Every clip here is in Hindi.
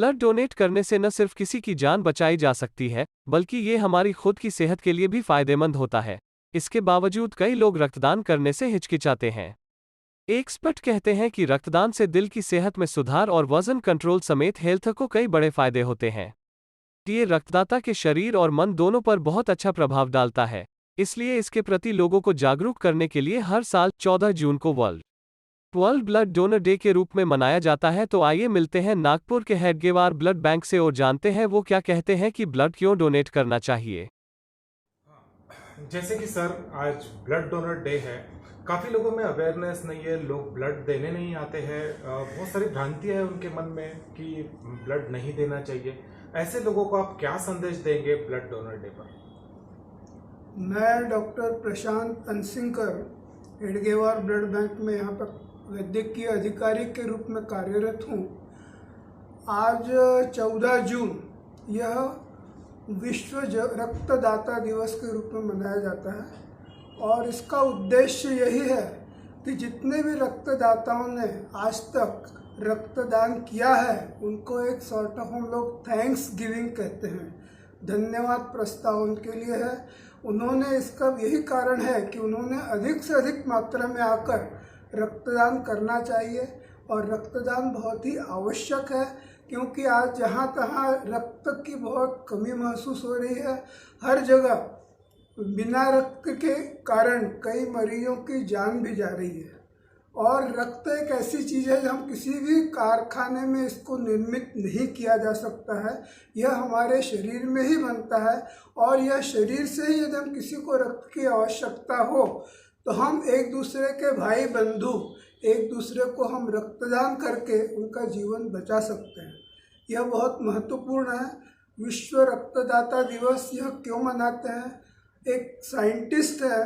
ब्लड डोनेट करने से न सिर्फ किसी की जान बचाई जा सकती है, बल्कि ये हमारी खुद की सेहत के लिए भी फायदेमंद होता है। इसके बावजूद कई लोग रक्तदान करने से हिचकिचाते हैं। एक्सपर्ट कहते हैं कि रक्तदान से दिल की सेहत में सुधार और वजन कंट्रोल समेत हेल्थ को कई बड़े फायदे होते हैं। ये रक्तदाता के शरीर और मन दोनों पर बहुत अच्छा प्रभाव डालता है। इसलिए इसके प्रति लोगों को जागरूक करने के लिए हर साल 14 जून को वर्ल्ड ब्लड डोनर डे के रूप में मनाया जाता है। तो आइए मिलते हैं नागपुर के हेडगेवार ब्लड बैंक से और जानते हैं वो क्या कहते हैं कि ब्लड क्यों डोनेट करना चाहिए। जैसे कि सर आज ब्लड डोनर डे है, काफ़ी लोगों में अवेयरनेस नहीं है, लोग ब्लड देने नहीं आते हैं। बहुत सारी भ्रांतियां हैं उनके मन में कि ब्लड नहीं देना चाहिए। ऐसे लोगों को आप क्या संदेश देंगे ब्लड डोनर डे पर? मैं डॉक्टर प्रशांत अनसिंकर हेडगेवार ब्लड बैंक में यहाँ पर वैद्यकीय अधिकारी के रूप में कार्यरत हूँ। आज 14 जून यह विश्व रक्तदाता दिवस के रूप में मनाया जाता है और इसका उद्देश्य यही है कि जितने भी रक्तदाताओं ने आज तक रक्तदान किया है उनको एक सॉर्ट ऑफ हम लोग थैंक्स गिविंग कहते हैं, धन्यवाद प्रस्ताव उनके लिए है। उन्होंने इसका यही कारण है कि उन्होंने अधिक से अधिक मात्रा में आकर रक्तदान करना चाहिए और रक्तदान बहुत ही आवश्यक है, क्योंकि आज जहाँ तहाँ रक्त की बहुत कमी महसूस हो रही है। हर जगह बिना रक्त के कारण कई मरीजों की जान भी जा रही है और रक्त एक ऐसी चीज़ है जो हम किसी भी कारखाने में इसको निर्मित नहीं किया जा सकता है। यह हमारे शरीर में ही बनता है और यह शरीर से ही यदि हम किसी को रक्त की आवश्यकता हो तो हम एक दूसरे के भाई बंधु एक दूसरे को हम रक्तदान करके उनका जीवन बचा सकते हैं। यह बहुत महत्वपूर्ण है। विश्व रक्तदाता दिवस यह क्यों मनाते हैं? एक साइंटिस्ट है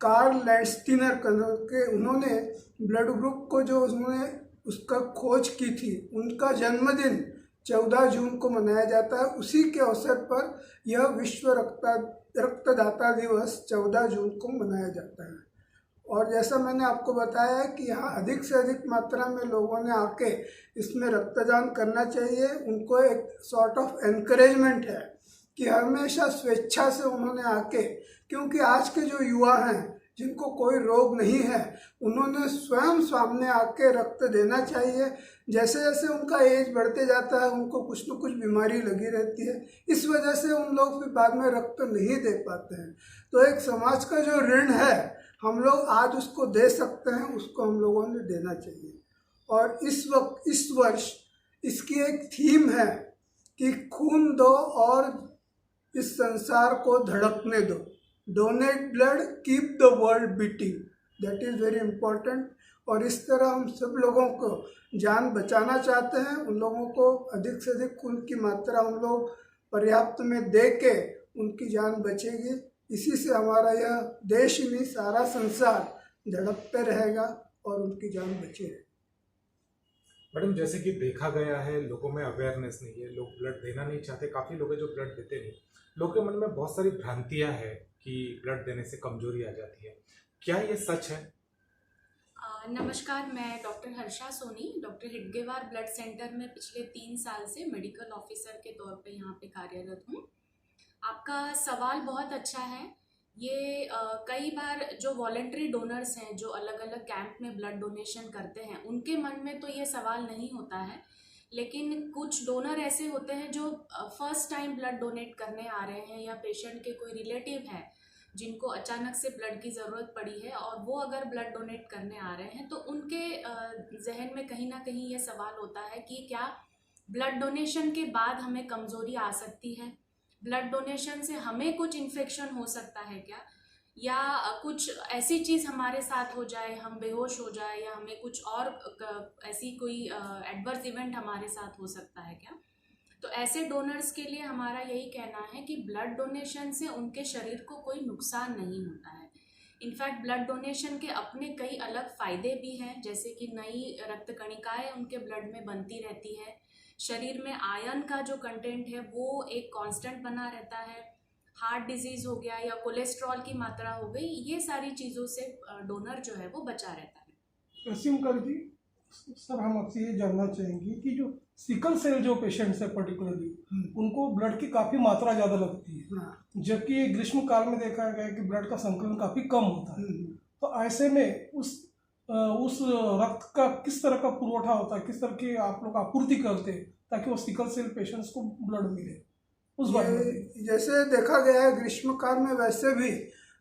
कार्ल लैंडस्टीनर के, उन्होंने ब्लड ग्रुप को जो उन्होंने उसका खोज की थी, उनका जन्मदिन 14 जून को मनाया जाता है। उसी के अवसर पर यह विश्व रक्तदाता दिवस 14 जून को मनाया जाता है। और जैसा मैंने आपको बताया है कि यहाँ अधिक से अधिक मात्रा में लोगों ने आके इसमें रक्तदान करना चाहिए। उनको एक सॉर्ट ऑफ एनकरेजमेंट है कि हमेशा स्वेच्छा से उन्होंने आके, क्योंकि आज के जो युवा हैं जिनको कोई रोग नहीं है उन्होंने स्वयं सामने आके रक्त देना चाहिए। जैसे जैसे उनका एज बढ़ते जाता है उनको कुछ न कुछ बीमारी लगी रहती है, इस वजह से उन लोग फिर बाद में रक्त नहीं दे पाते हैं। तो एक समाज का जो ऋण है हम लोग आज उसको दे सकते हैं, उसको हम लोगों ने देना चाहिए। और इस वर्ष इसकी एक थीम है कि खून दो और इस संसार को धड़कने दो, donate blood keep the world beating, that is very important. और इस तरह हम सब लोगों को जान बचाना चाहते हैं। उन लोगों को अधिक से अधिक खून की मात्रा हम लोग पर्याप्त में दे के उनकी जान बचेगी। इसी से हमारा यह देश ही नहीं सारा संसार धड़कते रहेगा और उनकी जान बचेगी। मैडम, जैसे कि देखा गया है लोगों में अवेयरनेस नहीं है, लोग ब्लड देना नहीं चाहते। काफ़ी लोग हैं जो ब्लड देते नहीं। लोगों के मन में बहुत सारी भ्रांतियां हैं कि ब्लड देने से कमजोरी आ जाती है। क्या ये सच है? नमस्कार, मैं doctor Harsha Soni doctor Hedgewar blood centre में पिछले 3 साल से मेडिकल ऑफिसर के तौर पे यहाँ पे कार्यरत हूँ। आपका सवाल बहुत अच्छा है। ये कई बार जो वॉलेंट्री डोनर्स हैं जो अलग अलग कैंप में ब्लड डोनेशन करते हैं उनके मन में तो ये सवाल नहीं होता है, लेकिन कुछ डोनर ऐसे होते हैं जो फर्स्ट टाइम ब्लड डोनेट करने आ रहे हैं या पेशेंट के कोई रिलेटिव है जिनको अचानक से ब्लड की ज़रूरत पड़ी है और वो अगर ब्लड डोनेट करने आ रहे हैं तो उनके जहन में कहीं ना कहीं ये सवाल होता है कि क्या ब्लड डोनेशन के बाद हमें कमज़ोरी आ सकती है, ब्लड डोनेशन से हमें कुछ इन्फेक्शन हो सकता है क्या, या कुछ ऐसी चीज़ हमारे साथ हो जाए, हम बेहोश हो जाए, या हमें कुछ और ऐसी कोई एडवर्स इवेंट हमारे साथ हो सकता है क्या। तो ऐसे डोनर्स के लिए हमारा यही कहना है कि ब्लड डोनेशन से उनके शरीर को कोई नुकसान नहीं होता है। इनफैक्ट ब्लड डोनेशन के अपने कई अलग फ़ायदे भी हैं, जैसे कि नई रक्त कणिकाएँ उनके ब्लड में बनती रहती है, शरीर में आयरन का जो कंटेंट है वो एक कांस्टेंट बना रहता है, हार्ट डिजीज़ हो गया या कोलेस्ट्रॉल की मात्रा हो गई, ये सारी चीज़ों से डोनर जो है वो बचा रहता है। असीम कर जी, सर हम आपसे ये जानना चाहेंगे कि जो सिकल सेल जो पेशेंट्स है पर्टिकुलरली उनको ब्लड की काफ़ी मात्रा ज़्यादा लगती है, जबकि ग्रीष्म काल में देखा गया है कि ब्लड का संकलन काफ़ी कम होता है। तो ऐसे में उस रक्त का किस तरह का पुरवठा होता है, किस तरह की आप लोग आपूर्ति करते हैं ताकि वो सिकल सेल पेशेंट्स को ब्लड मिले, उस बारे में। जैसे देखा गया है ग्रीष्म काल में वैसे भी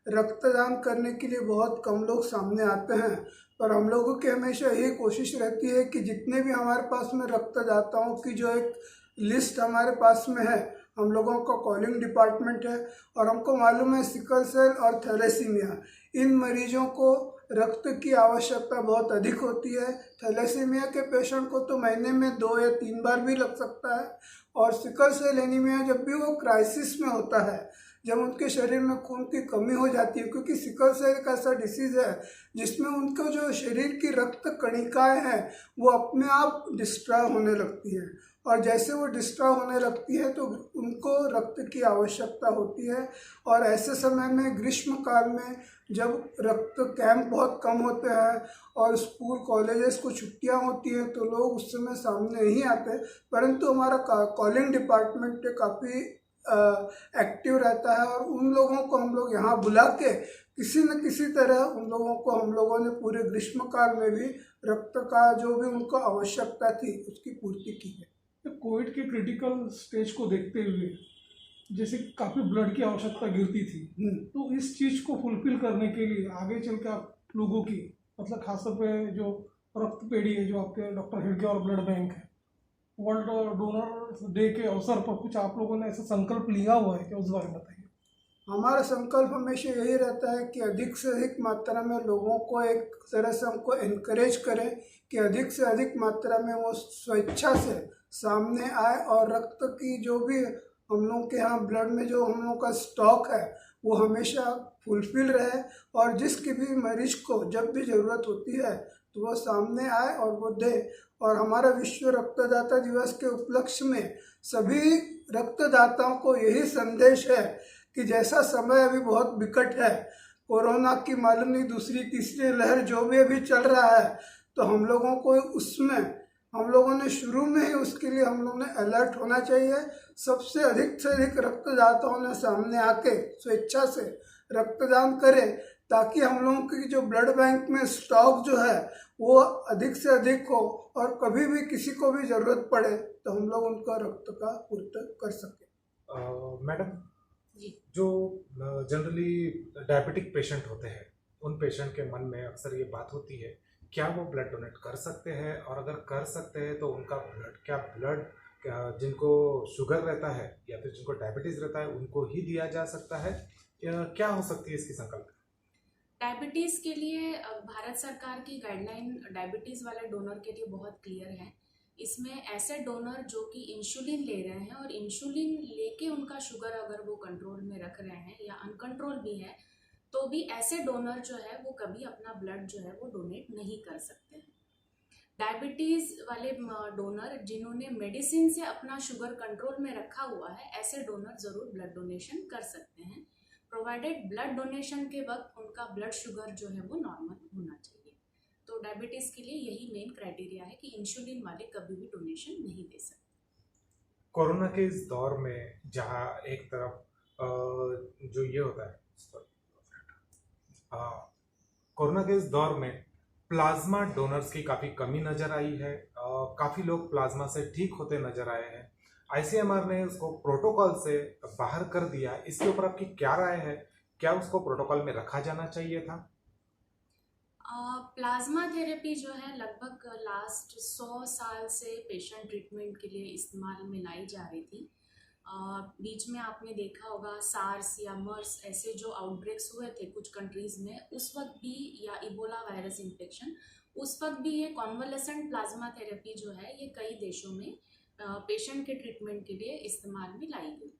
रक्तदान करने के लिए बहुत कम लोग सामने आते हैं, पर हम लोगों की हमेशा यही कोशिश रहती है कि जितने भी हमारे पास में रक्तदाताओं की जो एक लिस्ट हमारे पास में है, हम लोगों का कॉलिंग डिपार्टमेंट है और हमको मालूम है सिकल सेल और थैलेसीमिया इन मरीजों को रक्त की आवश्यकता बहुत अधिक होती है। थैलेसीमिया के पेशेंट को तो महीने में 2 या 3 बार भी लग सकता है, और सिकल सेल एनीमिया जब भी वो क्राइसिस में होता है, जब उनके शरीर में खून की कमी हो जाती है, क्योंकि सिकल सेल एक ऐसा डिसीज़ है जिसमें उनको जो शरीर की रक्त कणिकाएं हैं वो अपने आप डिस्ट्रॉय होने लगती हैं, और जैसे वो डिस्ट्रॉय होने लगती है तो उनको रक्त की आवश्यकता होती है। और ऐसे समय में ग्रीष्म काल में जब रक्त कैंप बहुत कम होते हैं और स्कूल कॉलेजेस को छुट्टियां होती हैं तो लोग उस समय सामने नहीं आते, परंतु हमारा कॉलिंग डिपार्टमेंट काफ़ी एक्टिव रहता है और उन लोगों को हम लोग यहाँ बुला के किसी न किसी तरह उन लोगों को हम लोगों ने पूरे ग्रीष्म काल में भी रक्त का जो भी उनको आवश्यकता थी उसकी पूर्ति की है। तो कोविड के क्रिटिकल स्टेज को देखते हुए जैसे काफ़ी ब्लड की आवश्यकता गिरती थी, तो इस चीज़ को फुलफिल करने के लिए आगे चल के आप लोगों की मतलब खासतौर पे जो रक्त पेढ़ी है, जो आपके डॉक्टर हेडगेवार ब्लड बैंक है, वर्ल्ड डोनर डे के अवसर पर कुछ आप लोगों ने ऐसा संकल्प लिया हुआ है क्या, उस बारे में बताइए। हमारा संकल्प हमेशा यही रहता है कि अधिक से अधिक मात्रा में लोगों को एक तरह से हमको इनकरेज करें कि अधिक से अधिक मात्रा में वो स्वेच्छा से सामने आए और रक्त की जो भी हम लोग के यहाँ ब्लड में जो हम लोग का स्टॉक है वो हमेशा फुलफिल रहे, और जिसकी भी मरीज को जब भी ज़रूरत होती है तो वो सामने आए और वो दे। और हमारा विश्व रक्तदाता दिवस के उपलक्ष्य में सभी रक्तदाताओं को यही संदेश है कि जैसा समय अभी बहुत विकट है, कोरोना की मालूम नहीं दूसरी तीसरी लहर जो भी अभी चल रहा है, तो हम लोगों को उसमें हम लोगों ने शुरू में ही उसके लिए हम लोगों ने अलर्ट होना चाहिए। सबसे अधिक रक्तदाताओं ने सामने आके स्वेच्छा से रक्तदान करें ताकि हम लोगों की जो ब्लड बैंक में स्टॉक जो है वो अधिक से अधिक हो, और कभी भी किसी को भी ज़रूरत पड़े तो हम लोग उनका रक्त का पूर्ति कर सकें। मैडम, जो जनरली डायबिटिक पेशेंट होते हैं उन पेशेंट के मन में अक्सर ये बात होती है, क्या वो ब्लड डोनेट कर सकते हैं, और अगर कर सकते हैं तो उनका ब्लड जिनको शुगर रहता है या फिर जिनको डायबिटीज़ रहता है उनको ही दिया जा सकता है, क्या हो सकती है इसकी संकल्पना? डायबिटीज़ के लिए भारत सरकार की गाइडलाइन डायबिटीज़ वाले डोनर के लिए बहुत क्लियर है। इसमें ऐसे डोनर जो कि इंसुलिन ले रहे हैं और इंसुलिन लेके उनका शुगर अगर वो कंट्रोल में रख रहे हैं या अनकंट्रोल भी है, तो भी ऐसे डोनर जो है वो कभी अपना ब्लड जो है वो डोनेट नहीं कर सकते हैं। डायबिटीज़ वाले डोनर जिन्होंने मेडिसिन से अपना शुगर कंट्रोल में रखा हुआ है, ऐसे डोनर ज़रूर ब्लड डोनेशन कर सकते हैं, प्रोवाइडेड ब्लड डोनेशन के वक्त उनका ब्लड शुगर जो है वो नॉर्मल होना चाहिए। तो डायबिटीज़ के लिए यही मेन क्राइटेरिया है कि इंसुलिन वाले कभी भी डोनेशन नहीं दे सकते। कोरोना के इस दौर में जहाँ एक तरफ जो ये होता है, कोरोना के इस दौर में प्लाज्मा डोनर्स की काफ़ी कमी नज़र आई है, काफ़ी लोग प्लाज्मा से ठीक होते नज़र आए हैं। आईसीएमआर ने उसको प्रोटोकॉल से बाहर कर दिया, इसके ऊपर आपकी क्या राय है? क्या उसको प्रोटोकॉल में रखा जाना चाहिए था? प्लाज्मा थेरेपी जो है लगभग लास्ट 100 साल से पेशेंट ट्रीटमेंट के लिए इस्तेमाल में लाई जा रही थी। बीच में आपने देखा होगा सार्स या मर्स ऐसे जो आउटब्रेक्स हुए थे कुछ कंट्रीज़ में, उस वक्त भी, या इबोला वायरस इन्फेक्शन, उस वक्त भी ये कॉन्वलेसेंट प्लाज्मा थेरेपी जो है ये कई देशों में पेशेंट के ट्रीटमेंट के लिए इस्तेमाल में लाई गई।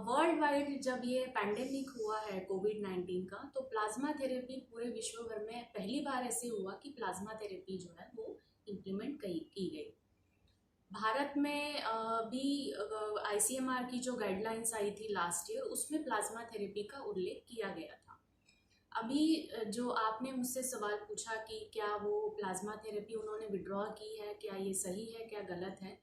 वर्ल्ड वाइड जब ये पैंडेमिक हुआ है कोविड-19 का, तो प्लाज्मा थेरेपी पूरे विश्व भर में पहली बार ऐसे हुआ कि प्लाज्मा थेरेपी जो है वो इम्प्लीमेंट की गई। भारत में भी आईसीएमआर की जो गाइडलाइंस आई थी लास्ट ईयर, उसमें प्लाज्मा थेरेपी का उल्लेख किया गया था। अभी जो आपने मुझसे सवाल पूछा कि क्या वो प्लाज्मा थेरेपी उन्होंने विड्रॉ की है, क्या ये सही है क्या गलत है।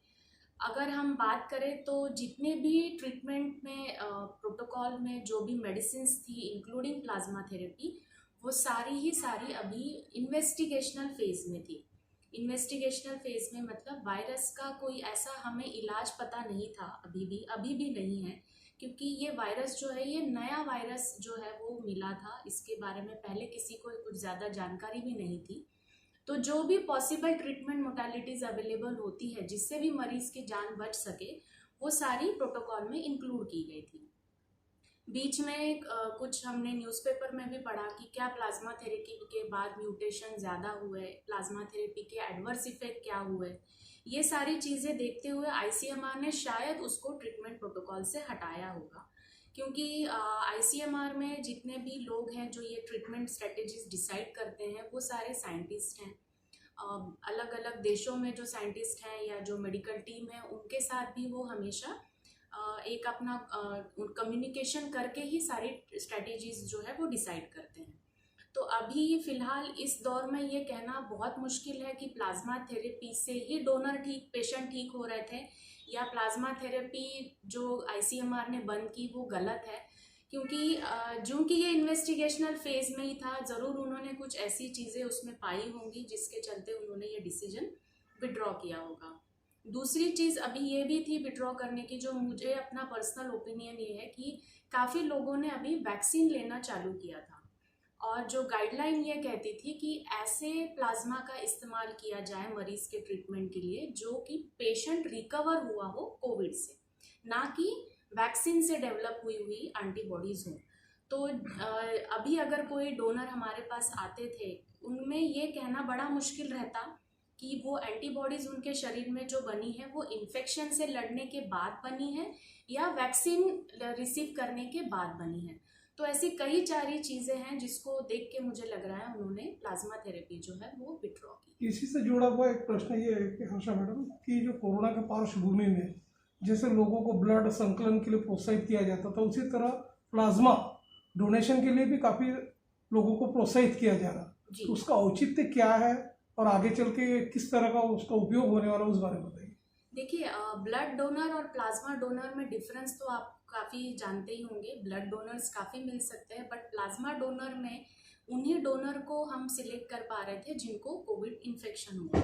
अगर हम बात करें तो जितने भी ट्रीटमेंट में प्रोटोकॉल में जो भी मेडिसिन्स थी इंक्लूडिंग प्लाज्मा थेरेपी, वो सारी अभी इन्वेस्टिगेशनल फेज में थी। इन्वेस्टिगेशनल फेज में मतलब वायरस का कोई ऐसा हमें इलाज पता नहीं था, अभी भी नहीं है, क्योंकि ये वायरस जो है, ये नया वायरस जो है वो मिला था। इसके बारे में पहले किसी को कुछ ज़्यादा जानकारी भी नहीं थी। तो जो भी पॉसिबल ट्रीटमेंट मोडालिटीज़ अवेलेबल होती है जिससे भी मरीज़ की जान बच सके, वो सारी प्रोटोकॉल में इंक्लूड की गई थी। बीच में कुछ हमने न्यूज़पेपर में भी पढ़ा कि क्या प्लाज्मा थेरेपी के बाद म्यूटेशन ज़्यादा हुए, प्लाज्मा थेरेपी के एडवर्स इफेक्ट क्या हुए। ये सारी चीज़ें देखते हुए आईसीएमआर ने शायद उसको ट्रीटमेंट प्रोटोकॉल से हटाया होगा, क्योंकि आईसीएमआर में जितने भी लोग हैं जो ये ट्रीटमेंट स्ट्रेटेजीज डिसाइड करते हैं वो सारे साइंटिस्ट हैं। अलग अलग देशों में जो साइंटिस्ट हैं या जो मेडिकल टीम है उनके साथ भी वो हमेशा एक अपना कम्युनिकेशन करके ही सारी स्ट्रेटेजीज जो है वो डिसाइड करते हैं। तो अभी फ़िलहाल इस दौर में ये कहना बहुत मुश्किल है कि प्लाज्मा थेरेपी से ही पेशेंट ठीक हो रहे थे या प्लाज्मा थेरेपी जो आईसीएमआर ने बंद की वो गलत है, क्योंकि ये इन्वेस्टिगेशनल फेज में ही था। ज़रूर उन्होंने कुछ ऐसी चीज़ें उसमें पाई होंगी जिसके चलते उन्होंने ये डिसीजन विड्रॉ किया होगा। दूसरी चीज़ अभी ये भी थी विड्रॉ करने की, जो मुझे अपना पर्सनल ओपिनियन ये है कि काफ़ी लोगों ने अभी वैक्सीन लेना चालू किया था, और जो गाइडलाइन ये कहती थी कि ऐसे प्लाज्मा का इस्तेमाल किया जाए मरीज़ के ट्रीटमेंट के लिए जो कि पेशेंट रिकवर हुआ हो कोविड से, ना कि वैक्सीन से डेवलप हुई एंटीबॉडीज़ हों। तो अभी अगर कोई डोनर हमारे पास आते थे, उनमें ये कहना बड़ा मुश्किल रहता कि वो एंटीबॉडीज़ उनके शरीर में जो बनी है वो इन्फेक्शन से लड़ने के बाद बनी है या वैक्सीन रिसीव करने के बाद बनी है। तो ऐसी कई सारी चीज़ें हैं जिसको देख के मुझे लग रहा है उन्होंने प्लाज्मा थेरेपी जो है वो विड्रॉ की। इसी से जुड़ा हुआ एक प्रश्न ये है कि हर्षा मैडम, कि जो कोरोना के पार्श्वभूमि में जैसे लोगों को ब्लड संकलन के लिए प्रोत्साहित किया जाता था, उसी तरह प्लाज्मा डोनेशन के लिए भी काफ़ी लोगों को प्रोत्साहित किया जा रहा, तो उसका औचित्य क्या है और आगे चल के किस तरह का उसका उपयोग होने वाला, उस बारे में बताइए। देखिए, ब्लड डोनर और प्लाज्मा डोनर में डिफरेंस तो आप काफ़ी जानते ही होंगे। ब्लड डोनर्स काफ़ी मिल सकते हैं, बट प्लाज्मा डोनर में उन्हीं डोनर को हम सिलेक्ट कर पा रहे थे जिनको कोविड इन्फेक्शन हुआ।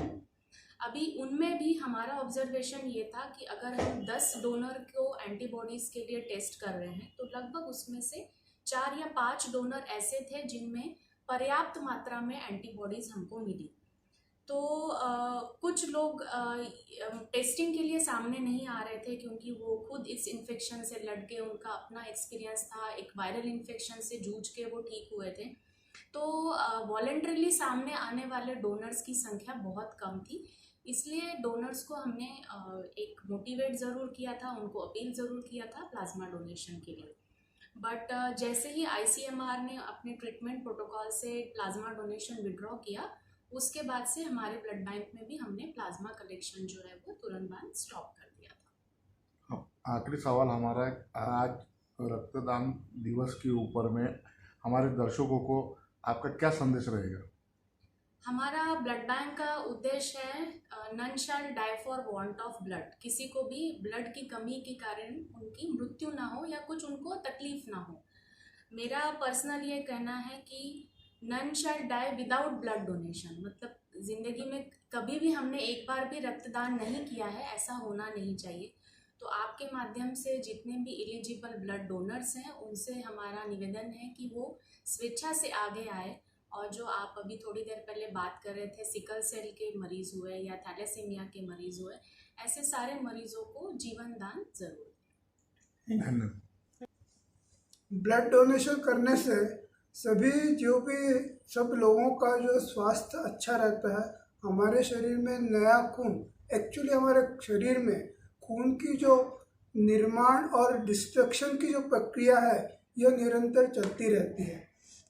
अभी उनमें भी हमारा ऑब्जर्वेशन ये था कि अगर हम 10 डोनर को एंटीबॉडीज़ के लिए टेस्ट कर रहे हैं तो लगभग उसमें से 4 या 5 डोनर ऐसे थे जिनमें पर्याप्त मात्रा में एंटीबॉडीज़ हमको मिली। तो कुछ लोग टेस्टिंग के लिए सामने नहीं आ रहे थे क्योंकि वो खुद इस इन्फेक्शन से लड़ के, उनका अपना एक्सपीरियंस था, एक वायरल इन्फेक्शन से जूझ के वो ठीक हुए थे। तो वॉलंटरीली सामने आने वाले डोनर्स की संख्या बहुत कम थी, इसलिए डोनर्स को हमने एक मोटिवेट ज़रूर किया था, उनको अपील ज़रूर किया था प्लाज्मा डोनेशन के लिए। बट जैसे ही आईसीएमआर ने अपने ट्रीटमेंट प्रोटोकॉल से प्लाज्मा डोनेशन विड्रॉ किया, उसके बाद से हमारे ब्लड बैंक में भी हमने प्लाज्मा कलेक्शन जो है वो तुरंत बाद स्टॉप कर दिया था। अब आखिरी सवाल हमारा है, आज रक्तदान दिवस के ऊपर में हमारे दर्शकों को आपका क्या संदेश रहेगा? हमारा ब्लड बैंक का उद्देश्य है none shall die for want of blood. किसी को भी ब्लड की कमी के कारण उनकी मृत्यु ना हो या कुछ उनको तकलीफ ना हो। मेरा पर्सनल ये कहना है कि none shall die without blood donation, मतलब ज़िंदगी में कभी भी हमने एक बार भी रक्तदान नहीं किया है, ऐसा होना नहीं चाहिए। तो आपके माध्यम से जितने भी एलिजिबल ब्लड डोनर्स हैं उनसे हमारा निवेदन है कि वो स्वेच्छा से आगे आए, और जो आप अभी थोड़ी देर पहले बात कर रहे थे, सिकल सेल के मरीज़ हुए या थैलेसीमिया के मरीज़ हुए, ऐसे सारे मरीज़ों को जीवन दान जरूर दें। ब्लड डोनेशन करने से सब लोगों का जो स्वास्थ्य अच्छा रहता है। हमारे शरीर में नया खून, एक्चुअली हमारे शरीर में खून की जो निर्माण और डिस्ट्रक्शन की जो प्रक्रिया है यह निरंतर चलती रहती है।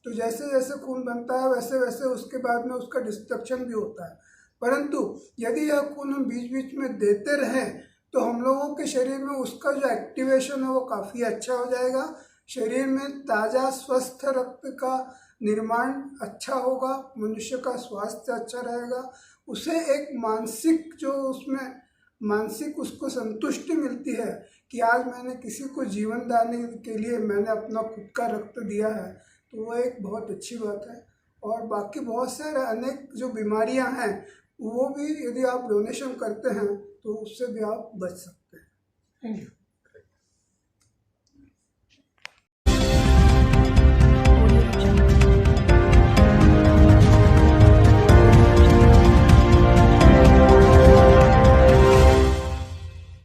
तो जैसे जैसे खून बनता है वैसे वैसे उसके बाद में उसका डिस्ट्रक्शन भी होता है। परंतु यदि यह खून हम बीच बीच में देते रहें तो हम लोगों के शरीर में उसका जो एक्टिवेशन है वो काफ़ी अच्छा हो जाएगा। शरीर में ताज़ा स्वस्थ रक्त का निर्माण अच्छा होगा, मनुष्य का स्वास्थ्य अच्छा रहेगा, उसे एक मानसिक जो उसमें मानसिक उसको संतुष्टि मिलती है कि आज मैंने किसी को जीवन दान के लिए मैंने अपना खुद का रक्त दिया है, तो वो एक बहुत अच्छी बात है। और बाकी बहुत सारे अनेक जो बीमारियां हैं वो भी यदि आप डोनेशन करते हैं तो उससे भी आप बच सकते हैं। Thank you.